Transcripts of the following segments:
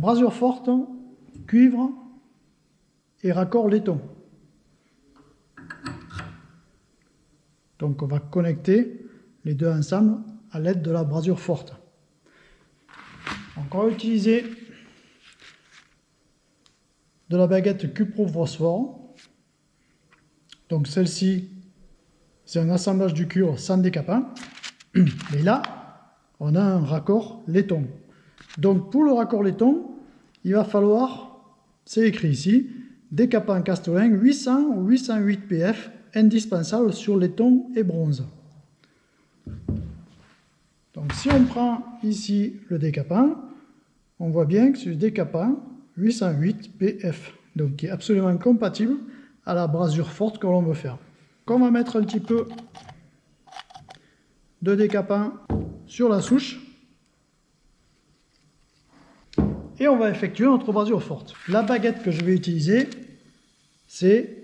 brasure forte, cuivre et raccord laiton. Donc on va connecter les deux ensemble à l'aide de la brasure forte. Donc on va utiliser de la baguette cuprophosphore. Donc celle-ci, c'est un assemblage du cuivre sans décapant. Mais là, on a un raccord laiton. Donc pour le raccord laiton, il va falloir, c'est écrit ici, décapant Castellin 800 ou 808 PF, indispensable sur laiton et bronze. Donc si on prend ici le décapant, on voit bien que c'est le décapant 808 PF, donc qui est absolument compatible à la brasure forte que l'on veut faire. Donc on va mettre un petit peu de décapant sur la souche et on va effectuer notre brasure forte. La baguette que je vais utiliser, c'est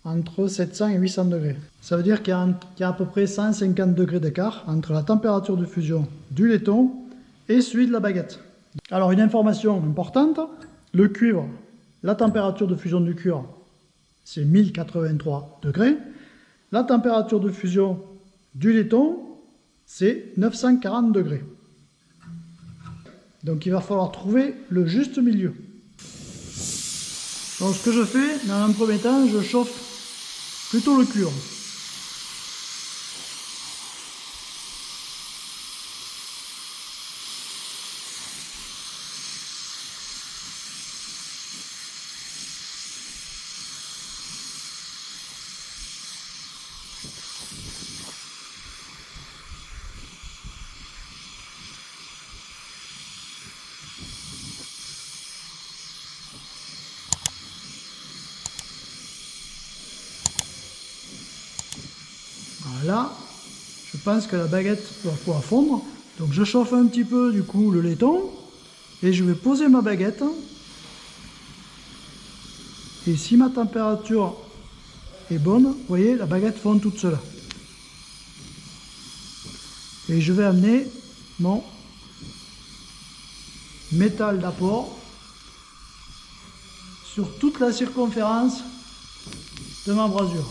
entre 700 et 800 degrés. Ça veut dire qu'il y a à peu près 150 degrés d'écart entre la température de fusion du laiton et celui de la baguette. Alors une information importante, le cuivre, la température de fusion du cuivre, c'est 1083 degrés. La température de fusion du laiton, c'est 940 degrés. Donc il va falloir trouver le juste milieu. Donc ce que je fais, dans un premier temps, je chauffe plutôt le cuivre. Voilà, je pense que la baguette doit pouvoir fondre. Donc je chauffe un petit peu du coup le laiton et je vais poser ma baguette. Et si ma température est bonne, vous voyez, la baguette fond toute seule. Et je vais amener mon métal d'apport sur toute la circonférence de ma brasure.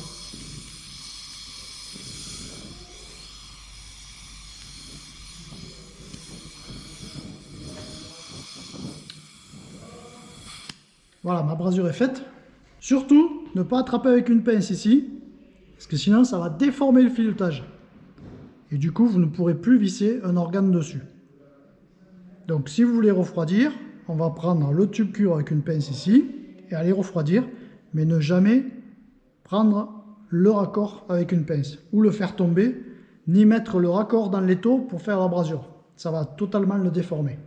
Voilà, ma brasure est faite. Surtout, ne pas attraper avec une pince ici, parce que sinon ça va déformer le filetage. Et du coup, vous ne pourrez plus visser un organe dessus. Donc si vous voulez refroidir, on va prendre le tube cuivre avec une pince ici, et aller refroidir, mais ne jamais prendre le raccord avec une pince, ou le faire tomber, ni mettre le raccord dans l'étau pour faire la brasure. Ça va totalement le déformer.